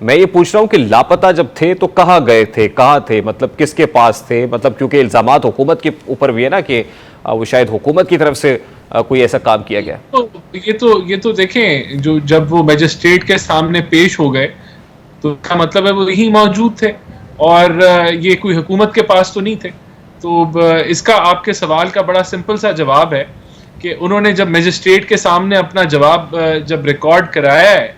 میں یہ پوچھ رہا ہوں کہ لاپتہ جب تھے تو کہاں گئے تھے، کہاں تھے، مطلب کس کے پاس تھے؟ مطلب کیونکہ الزامات حکومت کے اوپر بھی ہے نا کہ وہ شاید حکومت کی طرف سے کوئی ایسا کام کیا گیا. یہ تو دیکھیں جب وہ میجسٹریٹ کے سامنے پیش ہو گئے تو اس کا مطلب ہے وہ یہی موجود تھے اور یہ کوئی حکومت کے پاس تو نہیں تھے. تو اس کا آپ کے سوال کا بڑا سمپل سا جواب ہے کہ انہوں نے جب میجسٹریٹ کے سامنے اپنا جواب جب ریکارڈ کرایا ہے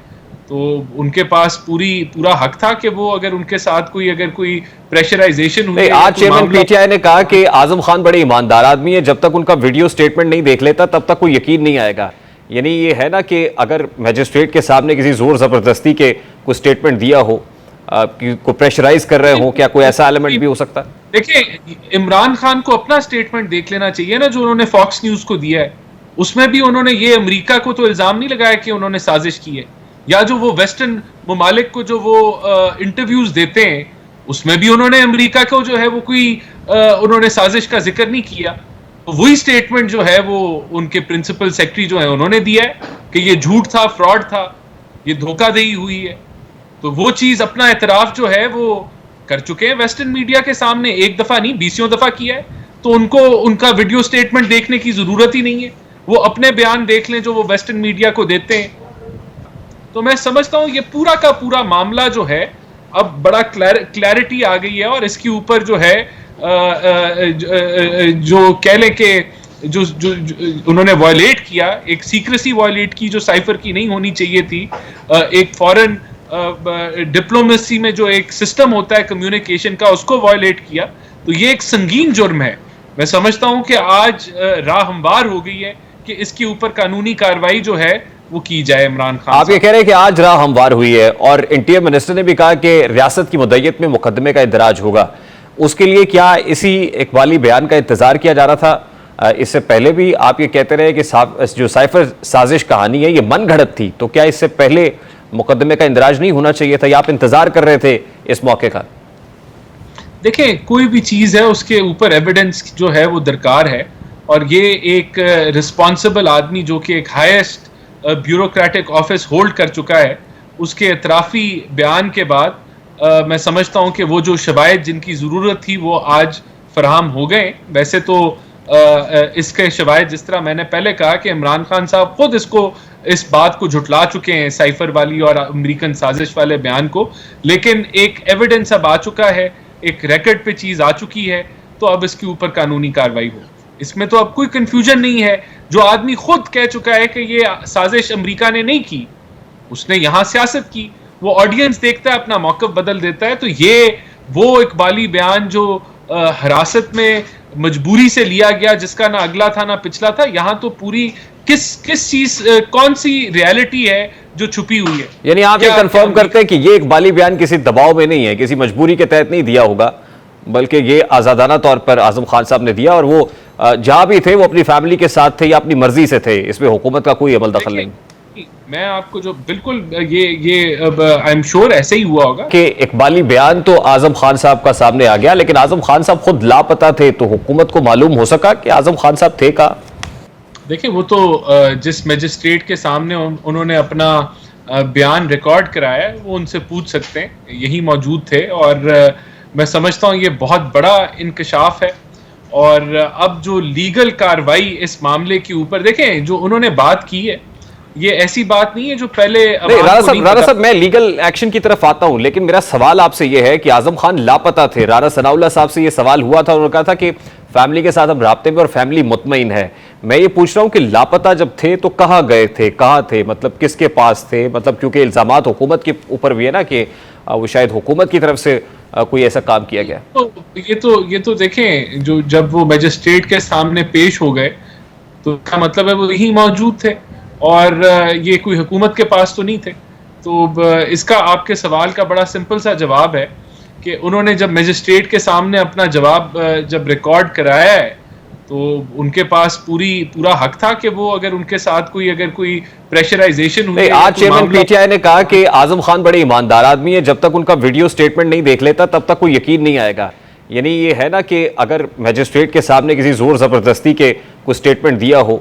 تو ان کے پاس پورا حق تھا کہ وہ اگر ان کے ساتھ کوئی پریشرائزیشن ہوئی. آج چیئرمین پی ٹی آئی نے کہا کہ اعظم خان بڑے ایماندار آدمی ہے، جب تک ان کا ویڈیو سٹیٹمنٹ نہیں دیکھ لیتا تب تک کوئی یقین نہیں آئے گا. یعنی یہ ہے نا کہ اگر میجسٹریٹ کے سامنے کسی زور زبردستی کے کوئی سٹیٹمنٹ دیا ہو، کوئی پریشرائز کر رہے ہوں، کیا کوئی ایسا ایلیمنٹ بھی ہو سکتا ہے؟ دیکھیں عمران خان کو اپنا سٹیٹمنٹ دیکھ لینا چاہیے نا جو انہوں نے فاکس نیوز کو دیا ہے. اس میں بھی انہوں نے یہ امریکہ کو تو الزام نہیں لگایا کہ انہوں نے سازش کی ہے، یا جو وہ ویسٹرن ممالک کو جو وہ انٹرویوز دیتے ہیں اس میں بھی انہوں نے امریکہ کو جو ہے وہ کوئی انہوں نے سازش کا ذکر نہیں کیا. وہی سٹیٹمنٹ جو ہے وہ ان کے پرنسپل سیکرٹری جو ہیں انہوں نے دیا ہے کہ یہ جھوٹ تھا، فراڈ تھا، یہ دھوکہ دہی ہوئی ہے. تو وہ چیز اپنا اعتراف جو ہے وہ کر چکے ہیں ویسٹرن میڈیا کے سامنے، ایک دفعہ نہیں 20 دفعہ کیا ہے. تو ان کو ان کا ویڈیو سٹیٹمنٹ دیکھنے کی ضرورت ہی نہیں ہے، وہ اپنے بیان دیکھ لیں جو وہ ویسٹرن میڈیا کو دیتے ہیں. تو میں سمجھتا ہوں یہ پورا کا پورا معاملہ جو ہے اب بڑا کلیئرٹی آ گئی ہے اور اس کے اوپر جو ہے جو کہہ لیں کہ جو انہوں نے وائلیٹ کیا، ایک سیکریسی وائلیٹ کی جو سائفر کی نہیں ہونی چاہیے تھی، ایک فورن ڈپلومیسی میں جو ایک سسٹم ہوتا ہے کمیونیکیشن کا اس کو وائلیٹ کیا. تو یہ ایک سنگین جرم ہے. میں سمجھتا ہوں کہ آج راہ ہموار ہو گئی ہے کہ اس کے اوپر قانونی کارروائی جو ہے وہ کی جائے. عمران خان آپ یہ کہہ رہے ہیں کہ آج راہ ہموار ہوئی ہے اور انٹیریئر منسٹر نے بھی کہا کہ ریاست کی مدعیت میں مقدمے کا اندراج ہوگا. اس کے لیے کیا اسی اقبالی بیان کا انتظار کیا جا رہا تھا؟ اس سے پہلے بھی آپ یہ کہتے رہے کہ جو سائفر سازش کہانی ہے یہ من گھڑت تھی، تو کیا اس سے پہلے مقدمے کا اندراج نہیں ہونا چاہیے تھا یا آپ انتظار کر رہے تھے اس موقع کا؟ دیکھیں کوئی بھی چیز ہے اس کے اوپر ایویڈنس جو ہے وہ درکار ہے، اور یہ ایک رسپانسبل آدمی جو کہ ایک ہائیسٹ بیوروکریٹک آفس ہولڈ کر چکا ہے، اس کے اعترافی بیان کے بعد میں سمجھتا ہوں کہ وہ جو شواہد جن کی ضرورت تھی وہ آج فراہم ہو گئے. ویسے تو اس کے شواہد جس طرح میں نے پہلے کہا کہ عمران خان صاحب خود اس بات کو جھٹلا چکے ہیں، سائفر والی اور امریکن سازش والے بیان کو، لیکن ایک ایویڈنس اب آ چکا ہے، ایک ریکارڈ پہ چیز آ چکی ہے، تو اب اس کے اوپر قانونی کارروائی ہو. اس میں تو اب کوئی کنفیوژن نہیں ہے. جو آدمی خود کہہ چکا ہے کہ یہ سازش امریکہ نے نہیں کی، اس نے یہاں سیاست کی، وہ آڈینس دیکھتا ہے اپنا موقف بدل دیتا ہے. تو یہ وہ اقبالی بیان جو حراست میں مجبوری سے لیا گیا، جس کا نہ اگلا تھا نہ پچھلا تھا، یہاں تو پوری کس چیز کون سی ریالٹی ہے جو چھپی ہوئی ہے. یعنی آپ یہ کنفرم کرتے ہیں کہ یہ اقبالی بیان کسی دباؤ میں نہیں ہے، کسی مجبوری کے تحت نہیں دیا ہوگا، بلکہ یہ آزادانہ طور پر اعظم خان صاحب نے دیا، اور وہ جہاں بھی تھے وہ اپنی فیملی کے ساتھ تھے یا اپنی مرضی سے تھے، اس میں حکومت کا کوئی عمل دخل نہیں؟ میں آپ کو جو بالکل یہ آئی ایم شور ایسے ہی ہوا ہوگا کہ اقبالی بیان تو اعظم خان صاحب کا سامنے آ گیا، لیکن اعظم خان صاحب خود لاپتہ تھے، تو حکومت کو معلوم ہو سکا کہ اعظم خان صاحب تھے کہاں؟ دیکھیں وہ تو جس میجسٹریٹ کے سامنے انہوں نے اپنا بیان ریکارڈ کرایا وہ ان سے پوچھ سکتے ہیں، یہی موجود تھے. اور میں سمجھتا ہوں یہ بہت بڑا انکشاف ہے. اور اب جو لیگل کاروائی اس معاملے کے اوپر، دیکھیں جو انہوں نے بات کی ہے یہ ایسی بات نہیں ہے جو پہلے رانا صاحب میں لیگل ایکشن کی طرف آتا ہوں، لیکن میرا سوال آپ سے یہ ہے کہ اعظم خان لاپتہ تھے. رانا ثناء اللہ صاحب سے یہ سوال ہوا تھا، انہوں نے کہا تھا کہ فیملی کے ساتھ ہم رابطے میں اور فیملی مطمئن ہے. میں یہ پوچھ رہا ہوں کہ لاپتہ جب تھے تو کہاں گئے تھے، کہاں تھے، مطلب کس کے پاس تھے؟ مطلب کیونکہ الزامات حکومت کے اوپر بھی ہے نا کہ وہ شاید حکومت کی طرف سے کوئی ایسا کام کیا گیا. یہ تو دیکھیں جب وہ میجسٹریٹ کے سامنے پیش ہو گئے تو اس کا مطلب ہے وہ یہی موجود تھے اور یہ کوئی حکومت کے پاس تو نہیں تھے. تو اس کا آپ کے سوال کا بڑا سمپل سا جواب ہے کہ انہوں نے جب میجسٹریٹ کے سامنے اپنا جواب جب ریکارڈ کرایا ہے تو ان کے پاس پورا حق تھا کہ وہ اگر ان کے ساتھ کوئی پریشرائزیشن ہوئی. آج چیئرمین پی ٹی آئی نے کہا کہ اعظم خان بڑے ایماندار آدمی ہے، جب تک ان کا ویڈیو سٹیٹمنٹ نہیں دیکھ لیتا تب تک کوئی یقین نہیں آئے گا. یعنی یہ ہے نا کہ اگر میجسٹریٹ کے سامنے کسی زور زبردستی کے کوئی سٹیٹمنٹ دیا ہو،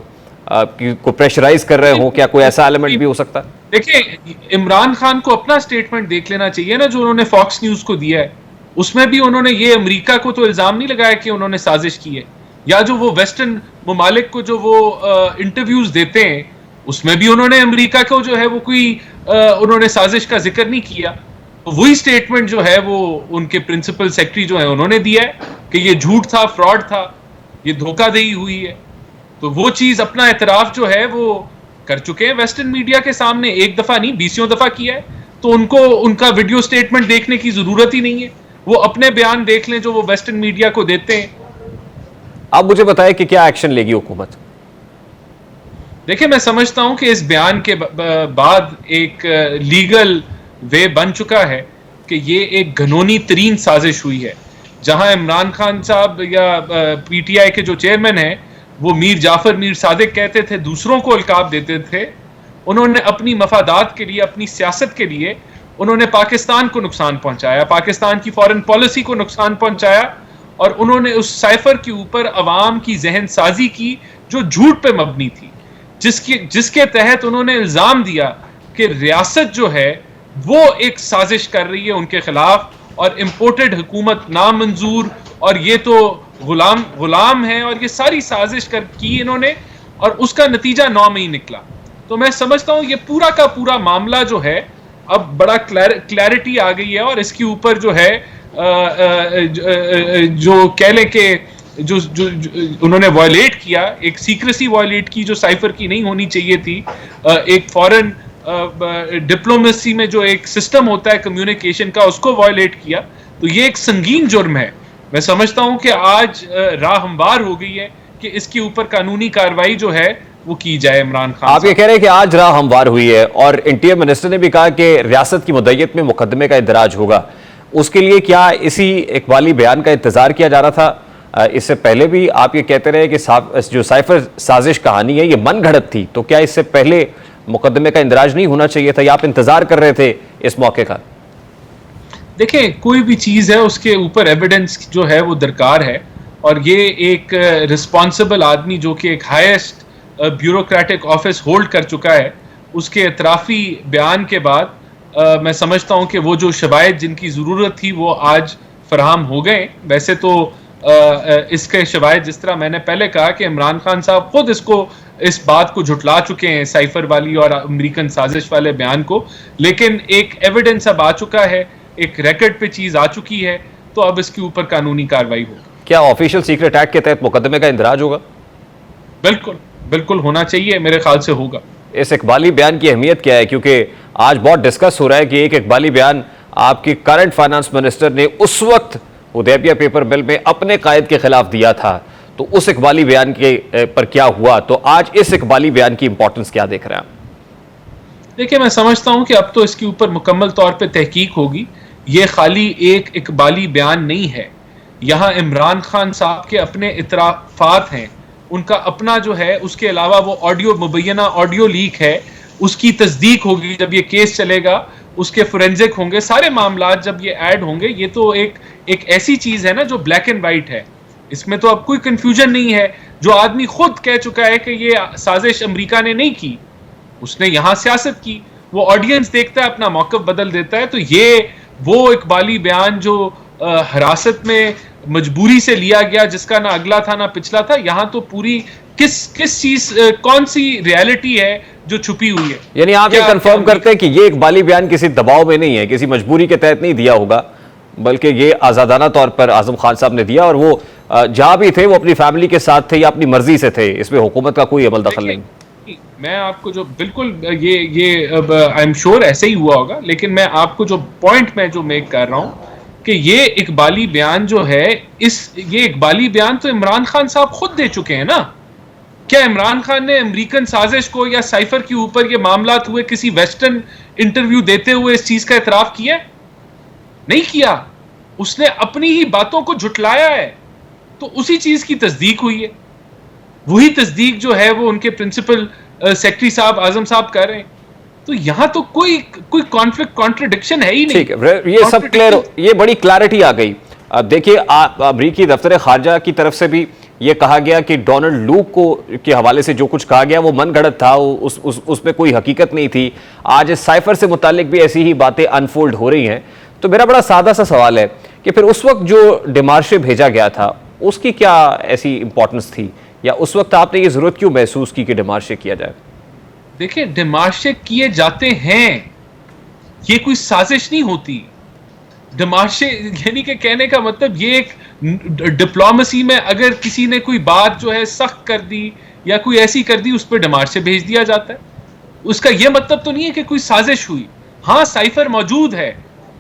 کوئی پریشرائز کر رہے ہوں، کیا کوئی ایسا ایلیمنٹ بھی ہو سکتا ہے؟ دیکھیں عمران خان کو اپنا سٹیٹمنٹ دیکھ لینا چاہیے نا جو انہوں نے فاکس نیوز کو دیا ہے. اس میں بھی انہوں نے یہ امریکہ کو تو الزام نہیں لگایا کہ انہوں نے سازش کی ہے, یا جو وہ ویسٹرن ممالک کو جو وہ انٹرویوز دیتے ہیں اس میں بھی انہوں نے امریکہ کو جو ہے وہ کوئی انہوں نے سازش کا ذکر نہیں کیا. وہی سٹیٹمنٹ جو ہے وہ ان کے پرنسپل سیکرٹری جو ہیں انہوں نے دیا ہے کہ یہ جھوٹ تھا, فراڈ تھا, یہ دھوکہ دہی ہوئی ہے. تو وہ چیز اپنا اعتراف جو ہے وہ کر چکے ہیں ویسٹرن میڈیا کے سامنے, ایک دفعہ نہیں 20 دفعہ کیا ہے. تو ان کو ان کا ویڈیو سٹیٹمنٹ دیکھنے کی ضرورت ہی نہیں ہے, وہ اپنے بیان دیکھ لیں جو وہ ویسٹرن میڈیا کو دیتے ہیں. آپ مجھے بتائیں کہ کیا ایکشن لے گی حکومت؟ دیکھیں میں سمجھتا ہوں کہ اس بیان کے بعد ایک لیگل وے بن چکا ہے کہ یہ ایک گھنونی ترین سازش ہوئی ہے, جہاں عمران خان صاحب یا پی ٹی آئی کے جو چیئرمین ہیں وہ میر جعفر میر صادق کہتے تھے, دوسروں کو القاب دیتے تھے. انہوں نے اپنی مفادات کے لیے, اپنی سیاست کے لیے انہوں نے پاکستان کو نقصان پہنچایا, پاکستان کی فارن پالیسی کو نقصان پہنچایا, اور انہوں نے اس سائفر کے اوپر عوام کی ذہن سازی کی جو جھوٹ پہ مبنی تھی, جس کے تحت انہوں نے الزام دیا کہ ریاست جو ہے وہ ایک سازش کر رہی ہے ان کے خلاف, اور امپورٹڈ حکومت نامنظور, اور یہ تو غلام ہے, اور یہ ساری سازش کی انہوں نے, اور اس کا نتیجہ 9 میں ہی نکلا. تو میں سمجھتا ہوں یہ پورا کا پورا معاملہ جو ہے اب بڑا کلیئرٹی آ گئی ہے, اور اس کے اوپر جو ہے جو کہہ لیں کہ جو انہوں نے وائلیٹ کیا, ایک سیکریسی وائلیٹ کی جو سائفر کی نہیں ہونی چاہیے تھی, ایک فورن ڈپلومیسی میں جو ایک سسٹم ہوتا ہے کمیونیکیشن کا اس کو وائلیٹ کیا. تو یہ ایک سنگین جرم ہے. میں سمجھتا ہوں کہ آج راہ ہموار ہو گئی ہے کہ اس کے اوپر قانونی کارروائی جو ہے وہ کی جائے. عمران خان آپ یہ کہہ رہے ہیں کہ آج راہ ہموار ہوئی ہے, اور انٹیریئر منسٹر نے بھی کہا کہ ریاست کی مدعیت میں مقدمے کا اندراج ہوگا. اس کے لیے کیا اسی اقبالی بیان کا انتظار کیا جا رہا تھا؟ اس سے پہلے بھی آپ یہ کہتے رہے کہ جو سائفر سازش کہانی ہے یہ من گھڑت تھی, تو کیا اس سے پہلے مقدمے کا اندراج نہیں ہونا چاہیے تھا, یا آپ انتظار کر رہے تھے اس موقع کا؟ دیکھیں کوئی بھی چیز ہے اس کے اوپر ایویڈنس جو ہے وہ درکار ہے, اور یہ ایک رسپانسبل آدمی جو کہ ایک ہائیسٹ بیوروکریٹک آفس ہولڈ کر چکا ہے, اس کے اعترافی بیان کے بعد میں سمجھتا ہوں کہ وہ جو شواہد جن کی ضرورت تھی وہ آج فراہم ہو گئے. ویسے تو اس کے شواہد جس طرح میں نے پہلے کہا کہ عمران خان صاحب خود اس بات کو جھٹلا چکے ہیں, سائفر والی اور امریکن سازش والے بیان کو, لیکن ایک ایویڈنس اب آ چکا ہے, ایک ریکارڈ پہ چیز آ چکی ہے, تو اب اس کے اوپر قانونی کارروائی ہوگی. کیا آفیشیل سیکرٹ ایکٹ کے تحت مقدمے کا اندراج ہوگا؟ بالکل ہونا چاہیے, میرے خیال سے ہوگا. اس اقبالی بیان کی اہمیت کیا ہے؟ کیونکہ آج بہت ڈسکس ہو رہا ہے کہ ایک اقبالی بیان آپ کی کرنٹ فائنانس منسٹر نے اس وقت حدیبیہ پیپر بل میں اپنے قائد کے خلاف دیا تھا, تو اس اقبالی بیان کے پر کیا ہوا؟ تو آج اس اقبالی بیان کی امپورٹنس کیا دیکھ رہے ہیں آپ؟ دیکھیں میں سمجھتا ہوں کہ اب تو اس کے اوپر مکمل طور پہ تحقیق ہوگی. یہ خالی ایک اقبالی بیان نہیں ہے, یہاں عمران خان صاحب کے اپنے اعترافات ہیں, ان کا اپنا جو ہے, اس کے علاوہ وہ مبینہ آڈیو لیک ہے, اس کی تصدیق ہوگی جب یہ کیس چلے گا, اس کے فورینزک ہوں گے, سارے معاملات جب یہ ایڈ ہوں گے. یہ تو ایک ایسی چیز ہے نا جو بلیک اینڈ وائٹ ہے, اس میں تو اب کوئی کنفیوژن نہیں ہے. جو آدمی خود کہہ چکا ہے کہ یہ سازش امریکہ نے نہیں کی, اس نے یہاں سیاست کی, وہ آڈینس دیکھتا ہے, اپنا موقف بدل دیتا ہے. تو یہ وہ اقبالی بیان جو حراست میں مجبوری سے لیا گیا, جس کا نہ اگلا تھا نہ پچھلا تھا, یہاں تو پوری کس چیز, کون سی ریالٹی ہے جو چھپی ہوئی ہے. یعنی آپ یہ کنفرم کرتے ہیں کہ یہ اقبالی بیان کسی دباؤ میں نہیں ہے, کسی مجبوری کے تحت نہیں دیا ہوگا, بلکہ یہ آزادانہ طور پر اعظم خان صاحب نے دیا, اور وہ جہاں بھی تھے وہ اپنی فیملی کے ساتھ تھے یا اپنی مرضی سے تھے, اس میں حکومت کا کوئی عمل دخل نہیں؟ میں آپ کو جو بالکل یہ آئی ایم شور ایسے ہی ہوا ہوگا, لیکن میں آپ کو جو پوائنٹ میں جو میک کر رہا ہوں کہ یہ اقبالی بیان جو ہے, یہ اقبالی بیان تو عمران خان صاحب خود دے چکے ہیں نا. کیا عمران خان نے امریکن سازش کو یا سائفر کے اوپر یہ معاملات ہوئے کسی ویسٹرن انٹرویو دیتے ہوئے اس چیز کا اعتراف کیا؟ نہیں کیا. اس نے اپنی ہی باتوں کو جھٹلایا ہے, تو اسی چیز کی تصدیق ہوئی ہے. وہی تصدیق جو ہے وہ ان کے پرنسپل سیکرٹری صاحب اعظم صاحب کر رہے ہیں. تو یہاں تو کوئی کانفلکٹ کانٹرڈکشن ہے ہی نہیں. ٹھیک ہے, یہ سب کلیئر, یہ بڑی کلیئرٹی آ گئی. اب دیکھیے امریکی دفتر خارجہ کی طرف سے بھی یہ کہا گیا کہ ڈونلڈ لوک کو کے حوالے سے جو کچھ کہا گیا وہ من گھڑت تھا, اس میں کوئی حقیقت نہیں تھی. آج سائفر سے متعلق بھی ایسی ہی باتیں انفولڈ ہو رہی ہیں. تو میرا بڑا سادہ سا سوال ہے کہ پھر اس وقت جو ڈیمارشے بھیجا گیا تھا اس کی کیا ایسی امپورٹنس تھی, یا اس وقت آپ نے یہ ضرورت کیوں محسوس کی کہ ڈیمارشے کیا جائے؟ دیکھیں, ڈیمارشے کیے جاتے ہیں, یہ کوئی سازش نہیں ہوتی. ڈیمارشے یعنی کہ کہنے کا مطلب یہ ایک ڈپلومیسی میں اگر کسی نے کوئی بات جو ہے سخت کر دی یا کوئی ایسی کر دی, اس پہ ڈیمارشے بھیج دیا جاتا ہے. اس کا یہ مطلب تو نہیں ہے کہ کوئی سازش ہوئی. ہاں سائفر موجود ہے,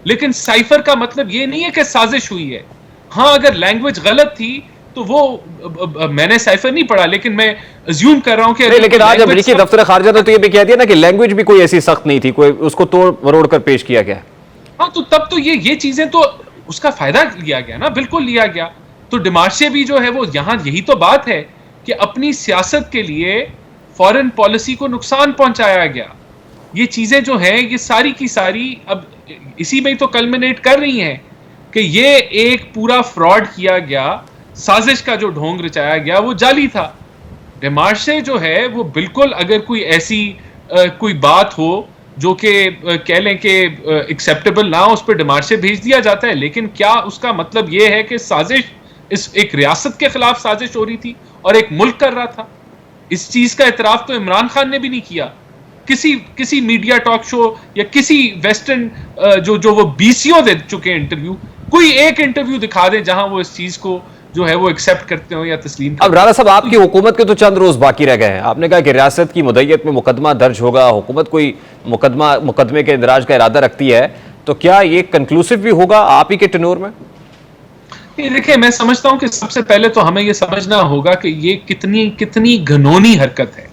لیکن سائفر کا مطلب یہ نہیں ہے کہ سازش ہوئی ہے. ہاں اگر لینگویج غلط تھی تو وہ, میں نے سائفر نہیں پڑھا لیکن میں ازیوم کر رہا ہوں کہ لیکن آج امریکی دفتر خارجہ نے تو یہ بھی کہہ دیا نا کہ لینگویج بھی کوئی ایسی سخت نہیں تھی, کوئی اس کو توڑ مروڑ کر پیش کیا گیا. ہاں تو تب تو یہ چیزیں تو اس کا فائدہ لیا گیا نا, بالکل لیا گیا. تو ڈیمارشے بھی جو ہے وہ یہاں یہی تو بات ہے کہ اپنی سیاست کے لیے فورن پالیسی کو نقصان پہنچایا گیا. یہ چیزیں جو ہیں یہ ساری کی ساری اب اسی میں تو کلمنیٹ کر رہی ہیں کہ یہ ایک پورا فراڈ کیا گیا, سازش کا جو ڈھونگ رچایا گیا وہ جعلی تھا. ڈیمارشے جو ہے وہ بالکل اگر کوئی ایسی کوئی بات ہو جو کہ کہہ لیں کہ ایکسیپٹیبل نہ ہو, اس پہ ڈیمارشے بھیج دیا جاتا ہے. لیکن کیا اس کا مطلب یہ ہے کہ سازش اس ایک ریاست کے خلاف سازش ہو رہی تھی اور ایک ملک کر رہا تھا؟ اس چیز کا اعتراف تو عمران خان نے بھی نہیں کیا. کسی میڈیا ٹاک شو یا کسی ویسٹرن جو وہ بیسیوں دے چکے ہیں انٹرویو, کوئی ایک انٹرویو دکھا دیں جہاں وہ اس چیز کو جو ہے وہ ایکسیپٹ کرتے ہو یا تسلیم کرتے. اب رانا صاحب, آپ کی حکومت کے تو چند روز باقی رہ گئے ہیں. آپ نے کہا کہ ریاست کی مدعیت میں مقدمہ درج ہوگا, حکومت کوئی مقدمے کے اندراج کا ارادہ رکھتی ہے, تو کیا یہ کنکلوسیو بھی ہوگا آپ ہی کے ٹینور میں؟ دیکھیں, میں سمجھتا ہوں کہ سب سے پہلے تو ہمیں یہ سمجھنا ہوگا کہ یہ کتنی گھنونی حرکت ہے.